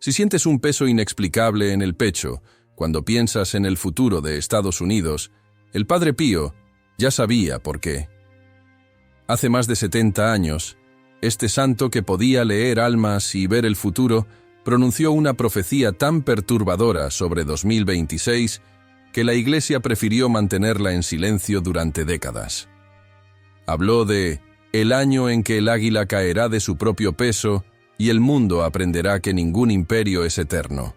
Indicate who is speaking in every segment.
Speaker 1: Si sientes un peso inexplicable en el pecho cuando piensas en el futuro de Estados Unidos, el Padre Pío ya sabía por qué. Hace más de 70 años, este santo que podía leer almas y ver el futuro pronunció una profecía tan perturbadora sobre 2026 que la Iglesia prefirió mantenerla en silencio durante décadas. Habló de el año en que el águila caerá de su propio peso y el mundo aprenderá que ningún imperio es eterno.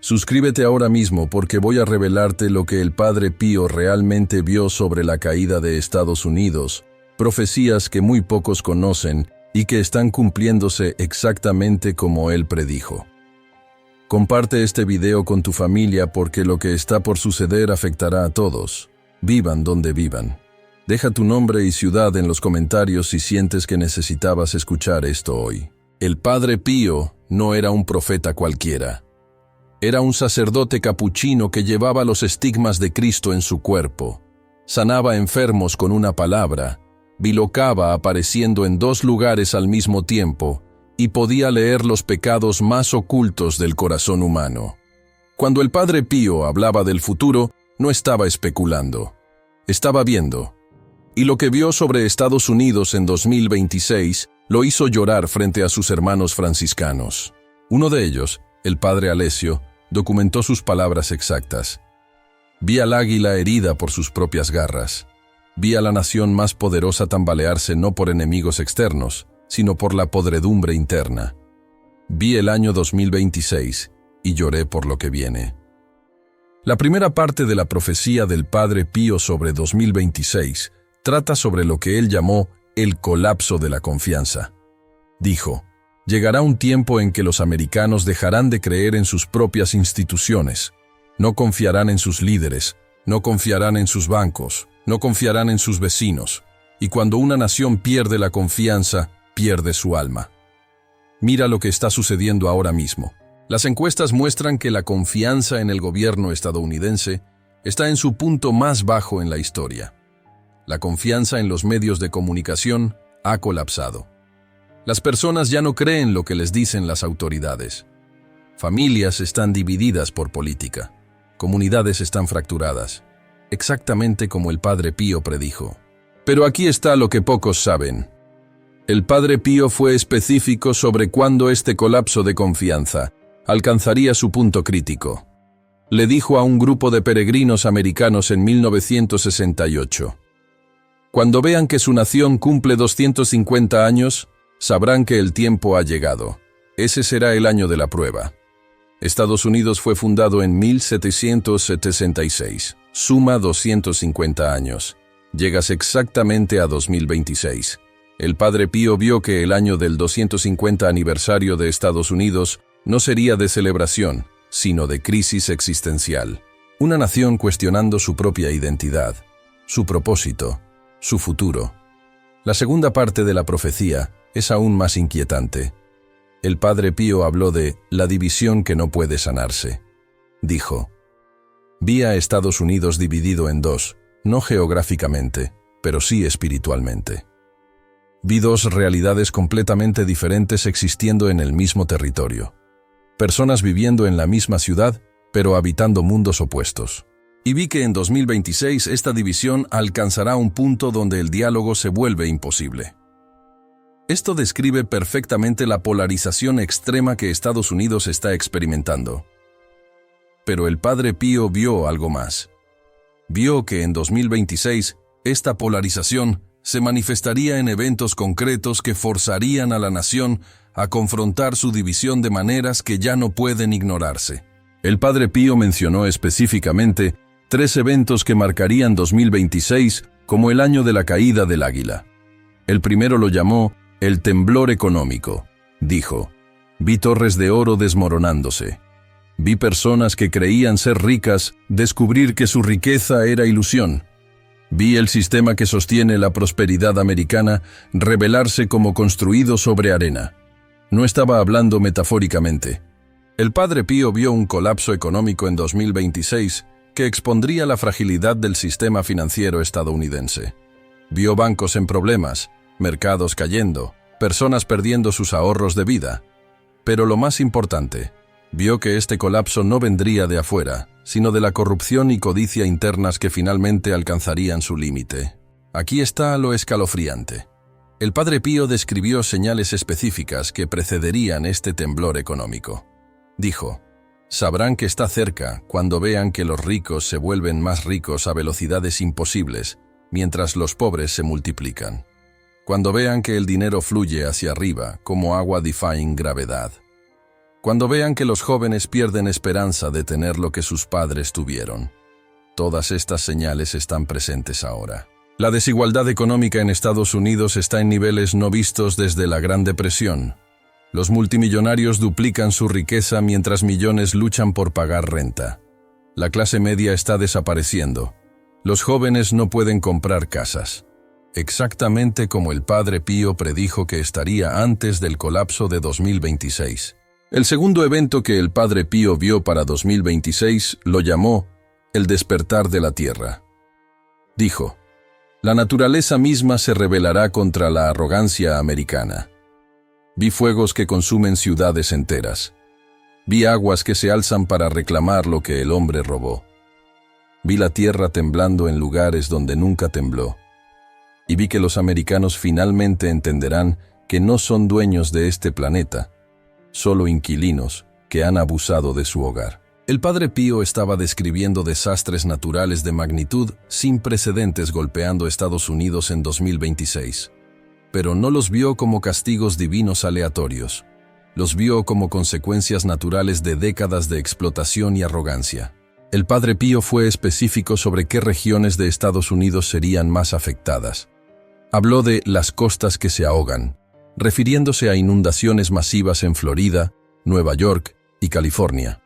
Speaker 1: Suscríbete ahora mismo porque voy a revelarte lo que el Padre Pío realmente vio sobre la caída de Estados Unidos, profecías que muy pocos conocen y que están cumpliéndose exactamente como él predijo. Comparte este video con tu familia porque lo que está por suceder afectará a todos, vivan donde vivan. Deja tu nombre y ciudad en los comentarios si sientes que necesitabas escuchar esto hoy. El Padre Pío no era un profeta cualquiera. Era un sacerdote capuchino que llevaba los estigmas de Cristo en su cuerpo, sanaba enfermos con una palabra, bilocaba apareciendo en 2 lugares al mismo tiempo y podía leer los pecados más ocultos del corazón humano. Cuando el Padre Pío hablaba del futuro, no estaba especulando, estaba viendo. Y lo que vio sobre Estados Unidos en 2026 lo hizo llorar frente a sus hermanos franciscanos. Uno de ellos, el Padre Alessio, documentó sus palabras exactas. Vi al águila herida por sus propias garras. Vi a la nación más poderosa tambalearse no por enemigos externos, sino por la podredumbre interna. Vi el año 2026 y lloré por lo que viene. La primera parte de la profecía del Padre Pío sobre 2026 trata sobre lo que él llamó el colapso de la confianza. Dijo, llegará un tiempo en que los americanos dejarán de creer en sus propias instituciones, no confiarán en sus líderes, no confiarán en sus bancos, no confiarán en sus vecinos, y cuando una nación pierde la confianza, pierde su alma. Mira lo que está sucediendo ahora mismo. Las encuestas muestran que la confianza en el gobierno estadounidense está en su punto más bajo en la historia. La confianza en los medios de comunicación ha colapsado. Las personas ya no creen lo que les dicen las autoridades. Familias están divididas por política. Comunidades están fracturadas, exactamente como el Padre Pío predijo. Pero aquí está lo que pocos saben. El Padre Pío fue específico sobre cuándo este colapso de confianza alcanzaría su punto crítico. Le dijo a un grupo de peregrinos americanos en 1968. Cuando vean que su nación cumple 250 años, sabrán que el tiempo ha llegado. Ese será el año de la prueba. Estados Unidos fue fundado en 1776. Suma 250 años. Llegas exactamente a 2026. El Padre Pío vio que el año del 250 aniversario de Estados Unidos no sería de celebración, sino de crisis existencial. Una nación cuestionando su propia identidad, su propósito, su futuro. La segunda parte de la profecía es aún más inquietante. El Padre Pío habló de la división que no puede sanarse. Dijo, vi a Estados Unidos dividido en 2, no geográficamente, pero sí espiritualmente. Vi 2 realidades completamente diferentes existiendo en el mismo territorio. Personas viviendo en la misma ciudad, pero habitando mundos opuestos. Y vi que en 2026 esta división alcanzará un punto donde el diálogo se vuelve imposible. Esto describe perfectamente la polarización extrema que Estados Unidos está experimentando. Pero el Padre Pío vio algo más. Vio que en 2026 esta polarización se manifestaría en eventos concretos que forzarían a la nación a confrontar su división de maneras que ya no pueden ignorarse. El Padre Pío mencionó específicamente 3 eventos que marcarían 2026 como el año de la caída del águila. El primero lo llamó el temblor económico. Dijo, vi torres de oro desmoronándose. Vi personas que creían ser ricas descubrir que su riqueza era ilusión. Vi el sistema que sostiene la prosperidad americana revelarse como construido sobre arena. No estaba hablando metafóricamente. El Padre Pío vio un colapso económico en 2026 que expondría la fragilidad del sistema financiero estadounidense. Vio bancos en problemas, mercados cayendo, personas perdiendo sus ahorros de vida. Pero lo más importante, vio que este colapso no vendría de afuera, sino de la corrupción y codicia internas que finalmente alcanzarían su límite. Aquí está lo escalofriante. El Padre Pío describió señales específicas que precederían este temblor económico. Dijo: sabrán que está cerca cuando vean que los ricos se vuelven más ricos a velocidades imposibles, mientras los pobres se multiplican. Cuando vean que el dinero fluye hacia arriba como agua defying gravedad. Cuando vean que los jóvenes pierden esperanza de tener lo que sus padres tuvieron. Todas estas señales están presentes ahora. La desigualdad económica en Estados Unidos está en niveles no vistos desde la Gran Depresión. Los multimillonarios duplican su riqueza mientras millones luchan por pagar renta. La clase media está desapareciendo. Los jóvenes no pueden comprar casas. Exactamente como el Padre Pío predijo que estaría antes del colapso de 2026. El segundo evento que el Padre Pío vio para 2026 lo llamó el despertar de la Tierra. Dijo: la naturaleza misma se rebelará contra la arrogancia americana. Vi fuegos que consumen ciudades enteras. Vi aguas que se alzan para reclamar lo que el hombre robó. Vi la tierra temblando en lugares donde nunca tembló. Y vi que los americanos finalmente entenderán que no son dueños de este planeta, solo inquilinos que han abusado de su hogar. El Padre Pío estaba describiendo desastres naturales de magnitud sin precedentes golpeando Estados Unidos en 2026. Pero no los vio como castigos divinos aleatorios. Los vio como consecuencias naturales de décadas de explotación y arrogancia. El Padre Pío fue específico sobre qué regiones de Estados Unidos serían más afectadas. Habló de las costas que se ahogan, refiriéndose a inundaciones masivas en Florida, Nueva York y California.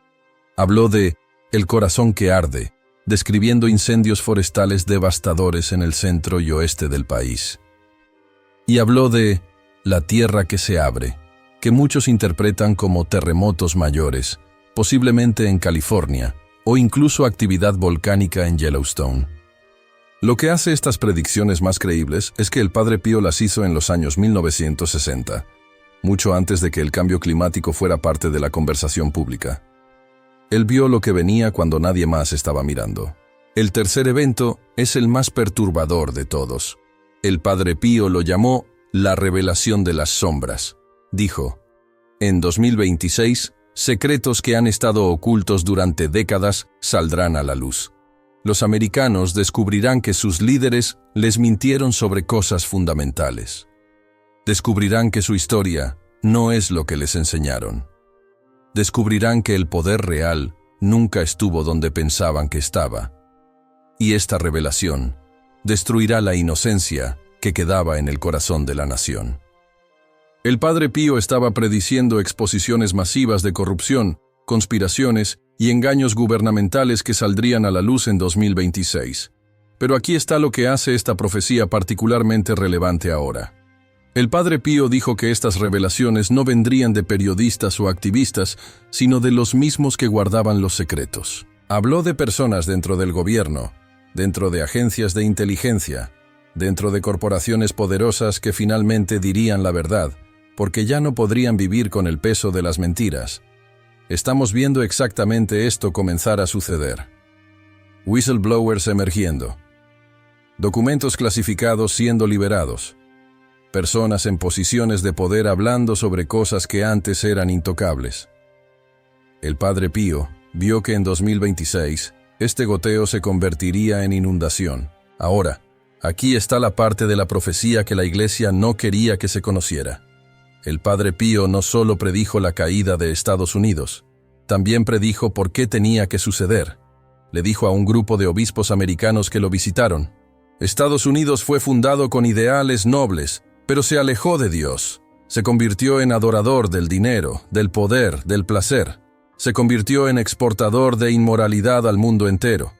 Speaker 1: Habló de el corazón que arde, describiendo incendios forestales devastadores en el centro y oeste del país. Y habló de la tierra que se abre, que muchos interpretan como terremotos mayores, posiblemente en California, o incluso actividad volcánica en Yellowstone. Lo que hace estas predicciones más creíbles es que el Padre Pío las hizo en los años 1960, mucho antes de que el cambio climático fuera parte de la conversación pública. Él vio lo que venía cuando nadie más estaba mirando. El tercer evento es el más perturbador de todos. El Padre Pío lo llamó la revelación de las sombras. Dijo: en 2026, secretos que han estado ocultos durante décadas saldrán a la luz. Los americanos descubrirán que sus líderes les mintieron sobre cosas fundamentales. Descubrirán que su historia no es lo que les enseñaron. Descubrirán que el poder real nunca estuvo donde pensaban que estaba. Y esta revelación destruirá la inocencia que quedaba en el corazón de la nación. El Padre Pío estaba prediciendo exposiciones masivas de corrupción, conspiraciones y engaños gubernamentales que saldrían a la luz en 2026. Pero aquí está lo que hace esta profecía particularmente relevante ahora. El Padre Pío dijo que estas revelaciones no vendrían de periodistas o activistas, sino de los mismos que guardaban los secretos. Habló de personas dentro del gobierno, dentro de agencias de inteligencia, dentro de corporaciones poderosas que finalmente dirían la verdad, porque ya no podrían vivir con el peso de las mentiras. Estamos viendo exactamente esto comenzar a suceder. Whistleblowers emergiendo. Documentos clasificados siendo liberados. Personas en posiciones de poder hablando sobre cosas que antes eran intocables. El Padre Pío vio que en 2026 este goteo se convertiría en inundación. Ahora, aquí está la parte de la profecía que la Iglesia no quería que se conociera. El Padre Pío no solo predijo la caída de Estados Unidos, también predijo por qué tenía que suceder. Le dijo a un grupo de obispos americanos que lo visitaron: Estados Unidos fue fundado con ideales nobles, pero se alejó de Dios. Se convirtió en adorador del dinero, del poder, del placer. Se convirtió en exportador de inmoralidad al mundo entero.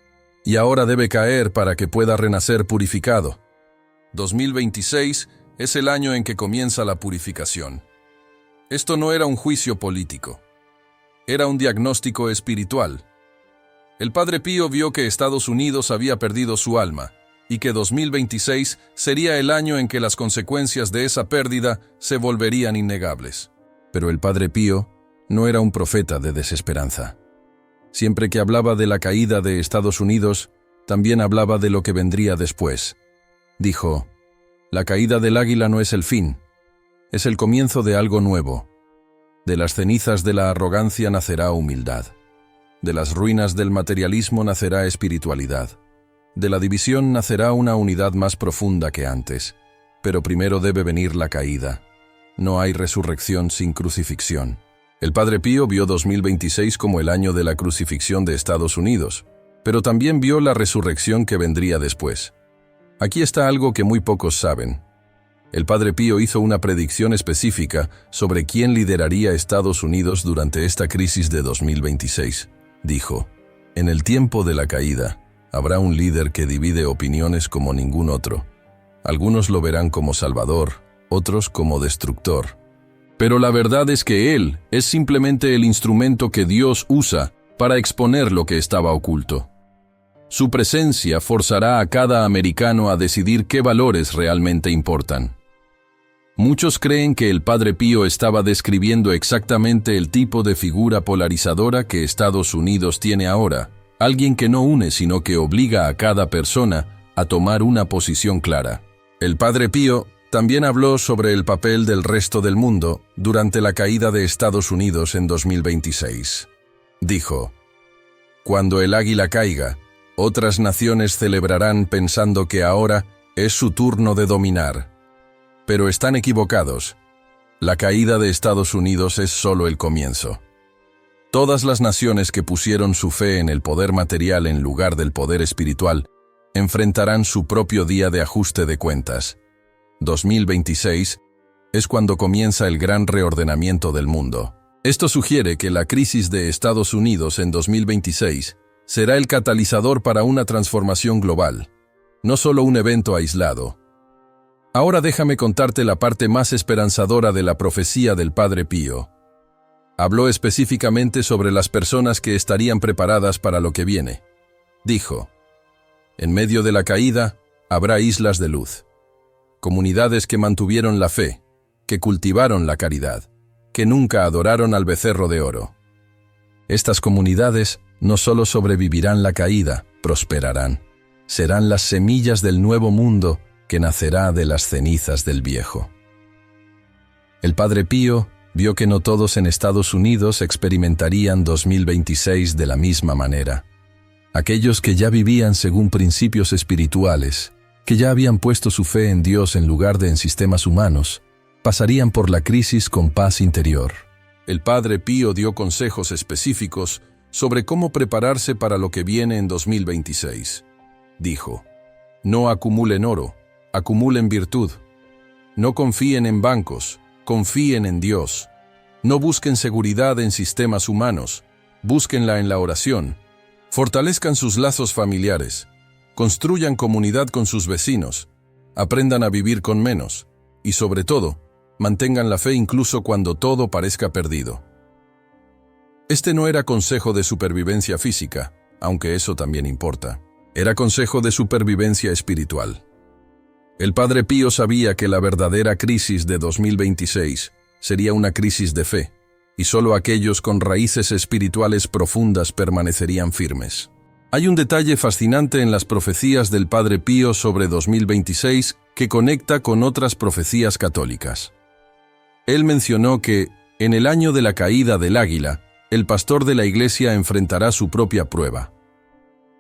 Speaker 1: Y ahora debe caer para que pueda renacer purificado. 2026 es el año en que comienza la purificación. Esto no era un juicio político. Era un diagnóstico espiritual. El Padre Pío vio que Estados Unidos había perdido su alma, y que 2026 sería el año en que las consecuencias de esa pérdida se volverían innegables. Pero el Padre Pío no era un profeta de desesperanza. Siempre que hablaba de la caída de Estados Unidos, también hablaba de lo que vendría después. Dijo: la caída del águila no es el fin, es el comienzo de algo nuevo. De las cenizas de la arrogancia nacerá humildad. De las ruinas del materialismo nacerá espiritualidad. De la división nacerá una unidad más profunda que antes. Pero primero debe venir la caída. No hay resurrección sin crucifixión. El Padre Pío vio 2026 como el año de la crucifixión de Estados Unidos, pero también vio la resurrección que vendría después. Aquí está algo que muy pocos saben. El Padre Pío hizo una predicción específica sobre quién lideraría Estados Unidos durante esta crisis de 2026. Dijo: en el tiempo de la caída, habrá un líder que divide opiniones como ningún otro. Algunos lo verán como salvador, otros como destructor. Pero la verdad es que él es simplemente el instrumento que Dios usa para exponer lo que estaba oculto. Su presencia forzará a cada americano a decidir qué valores realmente importan. Muchos creen que el Padre Pío estaba describiendo exactamente el tipo de figura polarizadora que Estados Unidos tiene ahora, alguien que no une sino que obliga a cada persona a tomar una posición clara. El Padre Pío también habló sobre el papel del resto del mundo durante la caída de Estados Unidos en 2026. Dijo: cuando el águila caiga, otras naciones celebrarán pensando que ahora es su turno de dominar. Pero están equivocados. La caída de Estados Unidos es solo el comienzo. Todas las naciones que pusieron su fe en el poder material en lugar del poder espiritual enfrentarán su propio día de ajuste de cuentas. 2026 es cuando comienza el gran reordenamiento del mundo. Esto sugiere que la crisis de Estados Unidos en 2026 será el catalizador para una transformación global, no solo un evento aislado. Ahora déjame contarte la parte más esperanzadora de la profecía del Padre Pío. Habló específicamente sobre las personas que estarían preparadas para lo que viene. Dijo: en medio de la caída habrá islas de luz. Comunidades que mantuvieron la fe, que cultivaron la caridad, que nunca adoraron al becerro de oro. Estas comunidades no solo sobrevivirán la caída, prosperarán. Serán las semillas del nuevo mundo que nacerá de las cenizas del viejo. El Padre Pío vio que no todos en Estados Unidos experimentarían 2026 de la misma manera. Aquellos que ya vivían según principios espirituales, que ya habían puesto su fe en Dios en lugar de en sistemas humanos, pasarían por la crisis con paz interior. El Padre Pío dio consejos específicos sobre cómo prepararse para lo que viene en 2026. Dijo: no acumulen oro, acumulen virtud. No confíen en bancos, confíen en Dios. No busquen seguridad en sistemas humanos, búsquenla en la oración. Fortalezcan sus lazos familiares. Construyan comunidad con sus vecinos, aprendan a vivir con menos, y sobre todo, mantengan la fe incluso cuando todo parezca perdido. Este no era consejo de supervivencia física, aunque eso también importa. Era consejo de supervivencia espiritual. El Padre Pío sabía que la verdadera crisis de 2026 sería una crisis de fe, y solo aquellos con raíces espirituales profundas permanecerían firmes. Hay un detalle fascinante en las profecías del Padre Pío sobre 2026 que conecta con otras profecías católicas. Él mencionó que, en el año de la caída del águila, el pastor de la Iglesia enfrentará su propia prueba.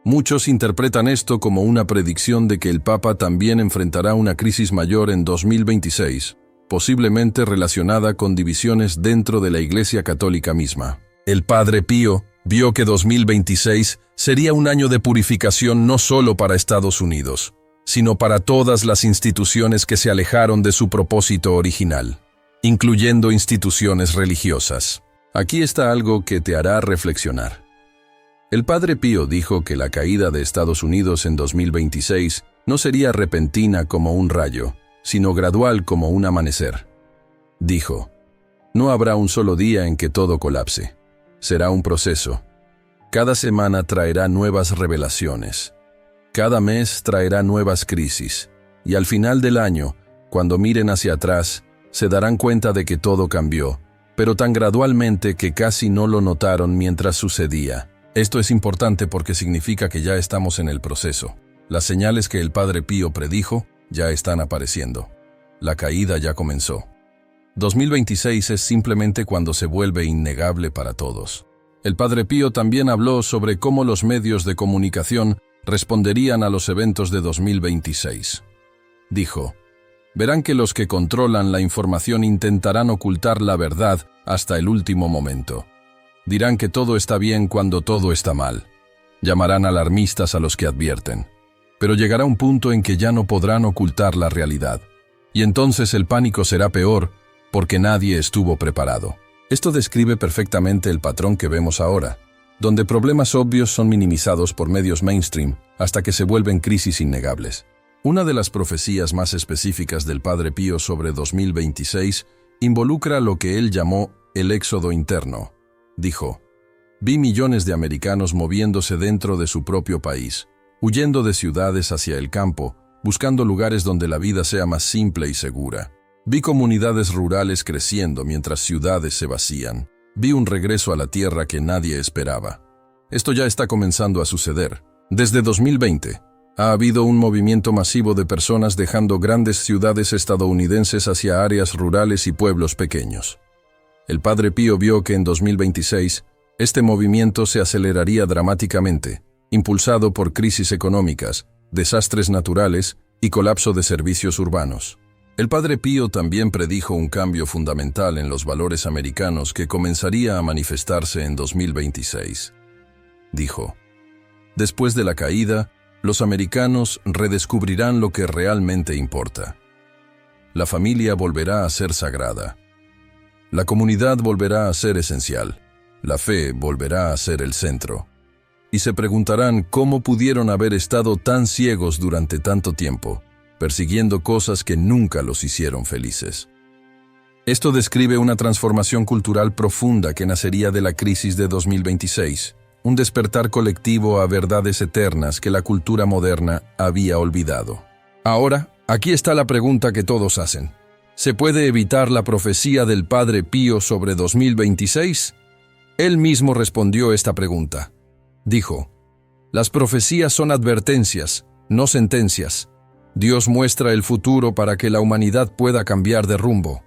Speaker 1: Muchos interpretan esto como una predicción de que el Papa también enfrentará una crisis mayor en 2026, posiblemente relacionada con divisiones dentro de la Iglesia Católica misma. El Padre Pío vio que 2026 sería un año de purificación no solo para Estados Unidos, sino para todas las instituciones que se alejaron de su propósito original, incluyendo instituciones religiosas. Aquí está algo que te hará reflexionar. El Padre Pío dijo que la caída de Estados Unidos en 2026 no sería repentina como un rayo, sino gradual como un amanecer. Dijo: no habrá un solo día en que todo colapse. Será un proceso. Cada semana traerá nuevas revelaciones. Cada mes traerá nuevas crisis. Y al final del año, cuando miren hacia atrás, se darán cuenta de que todo cambió, pero tan gradualmente que casi no lo notaron mientras sucedía. Esto es importante porque significa que ya estamos en el proceso. Las señales que el Padre Pío predijo ya están apareciendo. La caída ya comenzó. 2026 es simplemente cuando se vuelve innegable para todos. El Padre Pío también habló sobre cómo los medios de comunicación responderían a los eventos de 2026. Dijo: verán que los que controlan la información intentarán ocultar la verdad hasta el último momento. Dirán que todo está bien cuando todo está mal. Llamarán alarmistas a los que advierten. Pero llegará un punto en que ya no podrán ocultar la realidad. Y entonces el pánico será peor, porque nadie estuvo preparado. Esto describe perfectamente el patrón que vemos ahora, donde problemas obvios son minimizados por medios mainstream hasta que se vuelven crisis innegables. Una de las profecías más específicas del Padre Pío sobre 2026 involucra lo que él llamó el éxodo interno. Dijo: vi millones de americanos moviéndose dentro de su propio país, huyendo de ciudades hacia el campo, buscando lugares donde la vida sea más simple y segura. Vi comunidades rurales creciendo mientras ciudades se vacían. Vi un regreso a la tierra que nadie esperaba. Esto ya está comenzando a suceder. Desde 2020, ha habido un movimiento masivo de personas dejando grandes ciudades estadounidenses hacia áreas rurales y pueblos pequeños. El Padre Pío vio que en 2026, este movimiento se aceleraría dramáticamente, impulsado por crisis económicas, desastres naturales y colapso de servicios urbanos. El Padre Pío también predijo un cambio fundamental en los valores americanos que comenzaría a manifestarse en 2026. Dijo: después de la caída, los americanos redescubrirán lo que realmente importa. La familia volverá a ser sagrada. La comunidad volverá a ser esencial. La fe volverá a ser el centro. Y se preguntarán cómo pudieron haber estado tan ciegos durante tanto tiempo, persiguiendo cosas que nunca los hicieron felices. Esto describe una transformación cultural profunda que nacería de la crisis de 2026, un despertar colectivo a verdades eternas que la cultura moderna había olvidado. Ahora, aquí está la pregunta que todos hacen. ¿Se puede evitar la profecía del Padre Pío sobre 2026? Él mismo respondió esta pregunta. Dijo: las profecías son advertencias, no sentencias. Dios muestra el futuro para que la humanidad pueda cambiar de rumbo.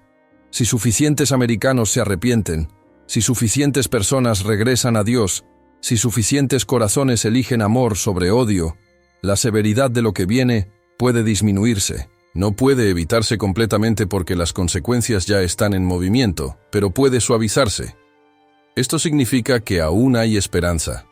Speaker 1: Si suficientes americanos se arrepienten, si suficientes personas regresan a Dios, si suficientes corazones eligen amor sobre odio, la severidad de lo que viene puede disminuirse. No puede evitarse completamente porque las consecuencias ya están en movimiento, pero puede suavizarse. Esto significa que aún hay esperanza.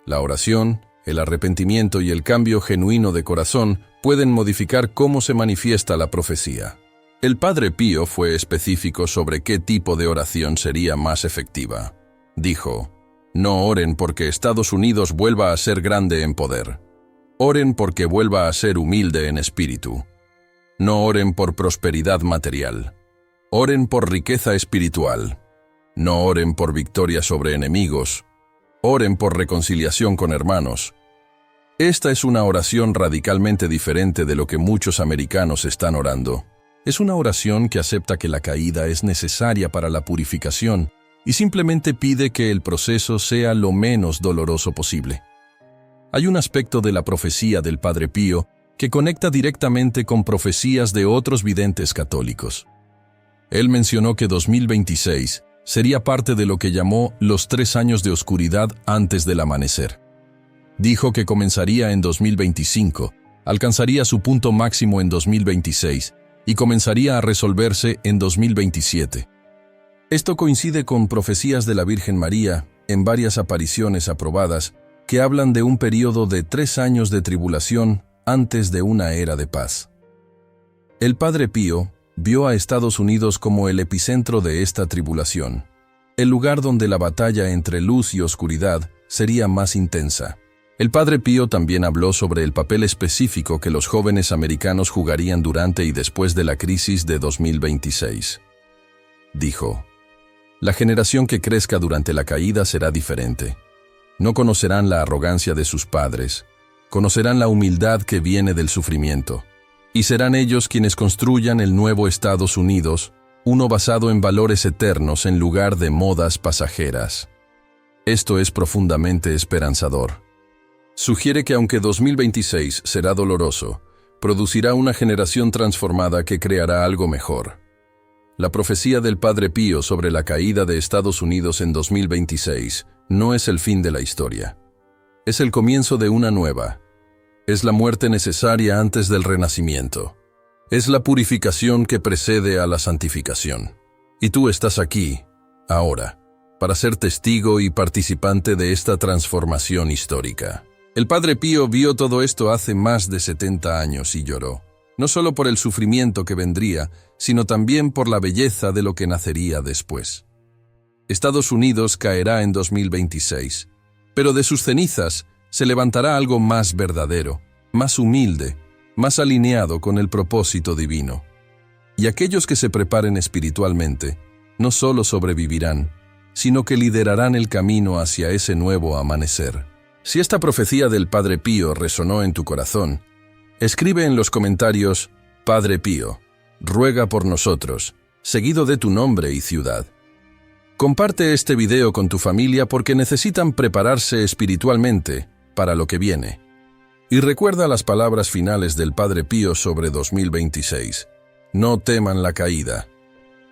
Speaker 1: La oración, el arrepentimiento y el cambio genuino de corazón pueden modificar cómo se manifiesta la profecía. El Padre Pío fue específico sobre qué tipo de oración sería más efectiva. Dijo: no oren porque Estados Unidos vuelva a ser grande en poder. Oren porque vuelva a ser humilde en espíritu. No oren por prosperidad material. Oren por riqueza espiritual. No oren por victoria sobre enemigos. Oren por reconciliación con hermanos. Esta es una oración radicalmente diferente de lo que muchos americanos están orando. Es una oración que acepta que la caída es necesaria para la purificación y simplemente pide que el proceso sea lo menos doloroso posible. Hay un aspecto de la profecía del Padre Pío que conecta directamente con profecías de otros videntes católicos. Él mencionó que 2026 sería parte de lo que llamó los 3 años de oscuridad antes del amanecer. Dijo que comenzaría en 2025, alcanzaría su punto máximo en 2026 y comenzaría a resolverse en 2027. Esto coincide con profecías de la Virgen María en varias apariciones aprobadas que hablan de un período de 3 años de tribulación antes de una era de paz. El Padre Pío vio a Estados Unidos como el epicentro de esta tribulación, el lugar donde la batalla entre luz y oscuridad sería más intensa. El Padre Pío también habló sobre el papel específico que los jóvenes americanos jugarían durante y después de la crisis de 2026. Dijo: la generación que crezca durante la caída será diferente. No conocerán la arrogancia de sus padres, conocerán la humildad que viene del sufrimiento, y serán ellos quienes construyan el nuevo Estados Unidos, uno basado en valores eternos en lugar de modas pasajeras. Esto es profundamente esperanzador. Sugiere que aunque 2026 será doloroso, producirá una generación transformada que creará algo mejor. La profecía del Padre Pío sobre la caída de Estados Unidos en 2026 no es el fin de la historia. Es el comienzo de una nueva. Es la muerte necesaria antes del renacimiento. Es la purificación que precede a la santificación. Y tú estás aquí, ahora, para ser testigo y participante de esta transformación histórica. El Padre Pío vio todo esto hace más de 70 años y lloró, no solo por el sufrimiento que vendría, sino también por la belleza de lo que nacería después. Estados Unidos caerá en 2026, pero de sus cenizas se levantará algo más verdadero, más humilde, más alineado con el propósito divino. Y aquellos que se preparen espiritualmente, no solo sobrevivirán, sino que liderarán el camino hacia ese nuevo amanecer. Si esta profecía del Padre Pío resonó en tu corazón, escribe en los comentarios: Padre Pío, ruega por nosotros, seguido de tu nombre y ciudad. Comparte este video con tu familia porque necesitan prepararse espiritualmente para lo que viene. Y recuerda las palabras finales del Padre Pío sobre 2026. No teman la caída,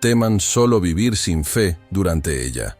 Speaker 1: teman solo vivir sin fe durante ella.